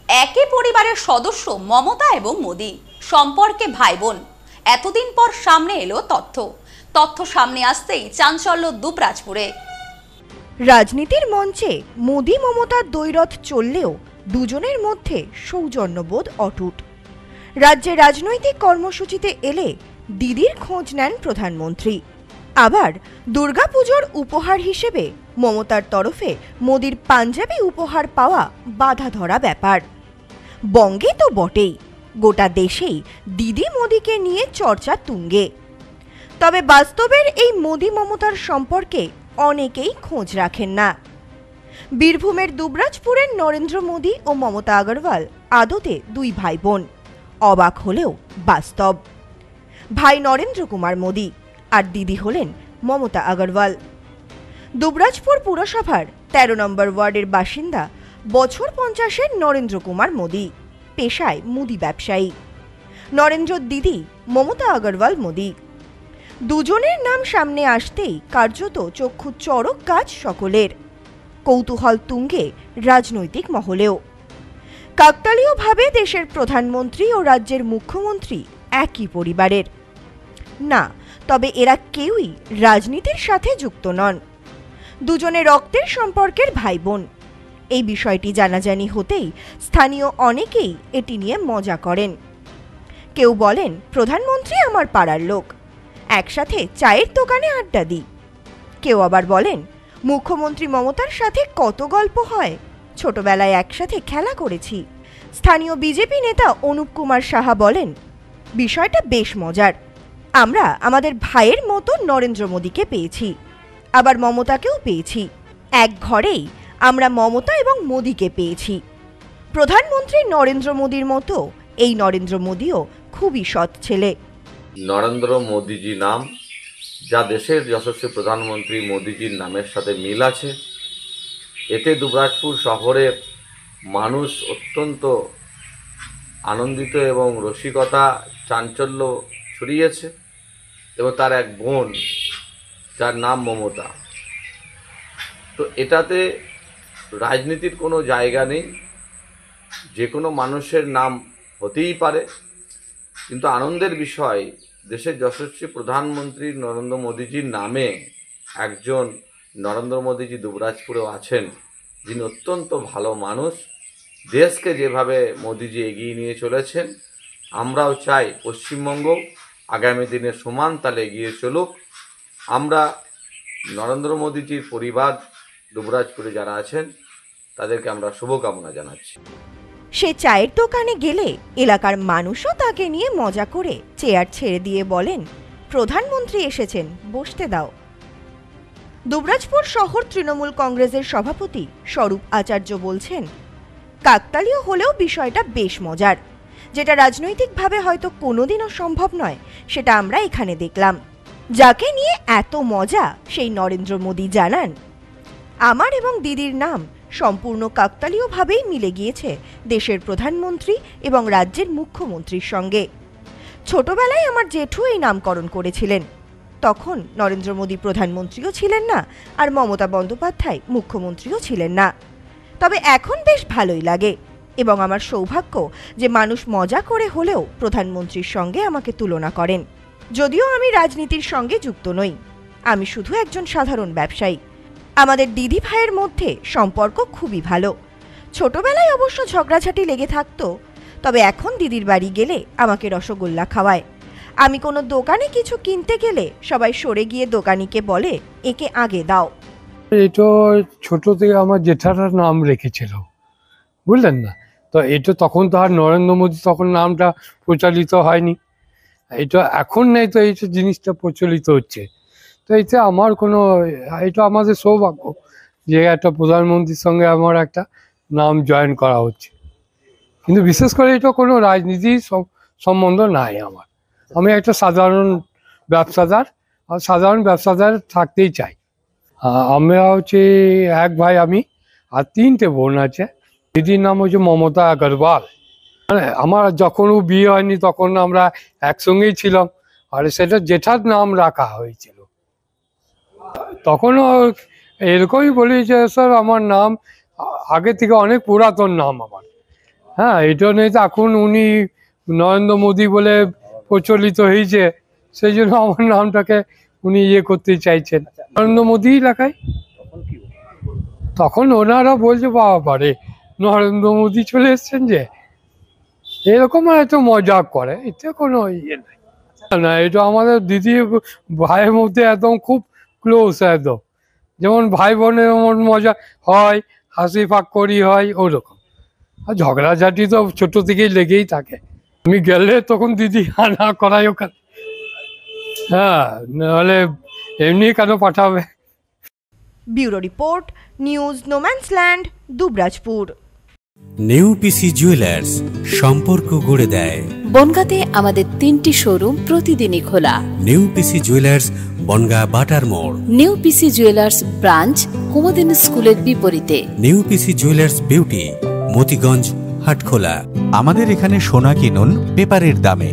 একই পরিবারের সদস্য মমতা এবং মোদি সম্পর্কে ভাই বোন। এতদিন পর সামনে এলো তথ্য সামনে আসতেই চাঞ্চল্য দুবরাজপুরে। রাজনীতির মঞ্চে মোদি মমতার দ্বৈরথ চললেও দুজনের মধ্যে সৌজন্যবোধ অটুট। রাজ্যে রাজনৈতিক কর্মসূচিতে এলে দিদির খোঁজ নেন প্রধানমন্ত্রী। আবার দুর্গাপুজোর উপহার হিসেবে মমতার তরফে মোদির পাঞ্জাবি উপহার পাওয়া বাধা ধরা ব্যাপার। বঙ্গে তো বটেই, গোটা দেশেই দিদি মোদিকে নিয়ে চর্চা তুঙ্গে। তবে বাস্তবের এই মোদি মমতার সম্পর্কে অনেকেই খোঁজ রাখেন না। বীরভূমের দুবরাজপুরের নরেন্দ্র মোদি ও মমতা আগরওয়াল আদতে দুই ভাই বোন। অবাক হলেও বাস্তব। ভাই নরেন্দ্র কুমার মোদি আর দিদি হলেন মমতা আগরওয়াল। দুবরাজপুর পুরসভার ১৩ নম্বর ওয়ার্ডের বাসিন্দা বছর ৫০-এর নরেন্দ্র কুমার মোদি, পেশায় মুদি ব্যবসায়ী। নরেন্দ্রর দিদি মমতা আগরওয়াল মোদি। দুজনের নাম সামনে আসতেই কার্যত চক্ষু চড়ক গাছ সকলের। কৌতূহল তুঙ্গে রাজনৈতিক মহলেও। কাকতালীয়ভাবে দেশের প্রধানমন্ত্রী ও রাজ্যের মুখ্যমন্ত্রী একই পরিবারের। না, তবে এরা কেউই রাজনীতির সাথে যুক্ত নন। দুজনে রক্তের সম্পর্কের ভাই বোন। এই বিষয়টি জানাজানি হতেই স্থানীয় অনেকেই এটি নিয়ে মজা করেন। কেউ বলেন, প্রধানমন্ত্রী আমার পাড়ার লোক, একসাথে চায়ের দোকানে আড্ডা দিই। কেউ আবার বলেন, মুখ্যমন্ত্রী মমতার সাথে কত গল্প হয়, ছোটবেলায় একসাথে খেলা করেছি। স্থানীয় বিজেপি নেতা অনুপ কুমার সাহা বলেন, বিষয়টা বেশ মজার। আমরা আমাদের ভাইয়ের মতো নরেন্দ্র মোদীকে পেয়েছি, আবার মমতাকেও পেয়েছি। এক ঘরেই আমরা মমতা এবং মোদীকে পেয়েছি। প্রধানমন্ত্রী নরেন্দ্র মোদীর মতো এই নরেন্দ্র মোদীও খুবই সৎ ছেলে। নরেন্দ্র মোদীজি নাম, যা দেশের যশস্বী প্রধানমন্ত্রী মোদীজির নামের সাথে মিল আছে। এতে দুবরাজপুর শহরের মানুষ অত্যন্ত আনন্দিত এবং রসিকতা চাঞ্চল্য ছড়িয়েছে। এবং তার এক বোন যার নাম মমতা। তো এটাতে রাজনীতির কোনো জায়গা নেই, যে কোনো মানুষের নাম হতেই পারে। কিন্তু আনন্দের বিষয়, দেশের যশস্বী প্রধানমন্ত্রী নরেন্দ্র মোদীজির নামে একজন নরেন্দ্র মোদীজি দুবরাজপুরেও আছেন, যিনি অত্যন্ত ভালো মানুষ। দেশকে যেভাবে মোদীজি এগিয়ে নিয়ে চলেছেন, আমরাও চাই পশ্চিমবঙ্গ আগামী দিনে সমান তালে এগিয়ে চলুক। আমরা নরেন্দ্র মোদীজির পরিবার দুবরাজপুরে যারা আছেন তাদেরকে আমরা শুভকামনা জানাচ্ছি। সে চায়ের দোকানে গেলে এলাকার মানুষও তাকে নিয়ে মজা করে চেয়ার ছেড়ে দিয়ে বলেন, প্রধানমন্ত্রী এসেছেন, বসতে দাও। দুবরাজপুর শহর তৃণমূল কংগ্রেসের সভাপতি স্বরূপ আচার্য বলছেন, কাকতালীয় হলেও বিষয়টা বেশ মজার। যেটা রাজনৈতিকভাবে হয়তো কোনোদিনও সম্ভব নয়, সেটা আমরা এখানে দেখলাম। যাকে নিয়ে এত মজা সেই নরেন্দ্র মোদী জানান, আমার এবং দিদির নাম সম্পূর্ণ কাকতালীয়ভাবেই মিলে গিয়েছে দেশের প্রধানমন্ত্রী এবং রাজ্যের মুখ্যমন্ত্রীর সঙ্গে। ছোটবেলায় আমার জেঠু এই নামকরণ করেছিলেন। তখন নরেন্দ্র মোদী প্রধানমন্ত্রীও ছিলেন না, আর মমতা বন্দ্যোপাধ্যায় মুখ্যমন্ত্রীও ছিলেন না। তবে এখন বেশ ভালোই লাগে এবং আমার সৌভাগ্য যে মানুষ মজা করে হলেও প্রধানমন্ত্রীর সঙ্গে আমাকে তুলনা করেন। যদিও আমি রাজনীতির সঙ্গে যুক্ত নই, আমি শুধু একজন সাধারণ ব্যবসায়ী। আমাদের দিদি ভাইয়ের মধ্যে সম্পর্ক খুবই ভালো। ছোটবেলায় অবশ্য ঝগড়াঝাটি লেগে থাকতো, তবে এখন দিদির বাড়ি গেলে আমাকে রসগোল্লা খাওয়ায়। আমি কোনো দোকানে কিছু কিনতে গেলে সবাই সরে গিয়ে দোকানিকে বলে, একে আগে দাও। এটা ছোট থেকে আমার জেঠাটার নাম রেখেছিল, বুঝলেন না? তো এটা তখন তো আর নরেন্দ্র মোদী তখন নামটা প্রচলিত হয়নি। এটা এখন নেই, তো এইটা জিনিসটা প্রচলিত হচ্ছে। তো এতে আমার কোনো, এটা আমাদের সৌভাগ্য যে একটা প্রধানমন্ত্রীর সঙ্গে আমার একটা নাম জয়েন করা হচ্ছে। কিন্তু বিশেষ করে এটা কোনো রাজনীতির সম্বন্ধ নাই আমার। আমি একটা সাধারণ ব্যবসাদার, আর সাধারণ ব্যবসাদার থাকতেই চাই। আমরা হচ্ছে এক ভাই আমি, আর 3টে বোন আছে। দিদির নাম হচ্ছে মমতা আগরওয়াল। মানে আমার যখনও বিয়ে হয়নি তখন আমরা একসঙ্গেই ছিলাম, আর সেটা জেঠার নাম রাখা হয়েছিল। তখনও এরকমই বলি যে স্যার আমার নাম আগে থেকে অনেক পুরাতন নাম আমার, হ্যাঁ, এটা নেই তো এখন উনি নরেন্দ্র মোদী বলে প্রচলিত হয়েছে, সেই জন্য আমার নামটাকে উনি ইয়ে করতে চাইছেন নরেন্দ্র মোদী লেখায়। তখন ওনারা বলছে বাবা পারে নরেন্দ্র মোদী চলে এসছেন, যে এরকম হয়তো মজা করে, এতে কোনো ইয়ে নাই। না, এটা আমাদের দিদি ভাইয়ের মধ্যে একদম খুব ক্লোজ, একদম যেমন ভাই বোনের মন মজা হয়, হাসি ফাক্করি হয় ওরকম। আর ঝগড়াঝাটি তো ছোট থেকেই লেগেই থাকে। আমি গেলে তখন দিদি আনা করাই ওখানে, হ্যাঁ, নাহলে এমনি কেন পাঠাবে। Bureau report, news no man's land, Dubrajpur. নেউপিসি জুয়েলার্স, সম্পর্ক গড়ে দেয়। বনগাঁতে আমাদের 3টি শোরুম প্রতিদিনই খোলা। নেউপিসি জুয়েলার্স, বনগাঁ বাটার মোড়। নেউপিসি জুয়েলার্স ব্রাঞ্চ, কুমুদিনী স্কুলের বিপরীতে। নেউপিসি জুয়েলার্স বিউটি, মতিগঞ্জ, হাটখোলা। আমাদের এখানে সোনা কিনুন পেপারের দামে।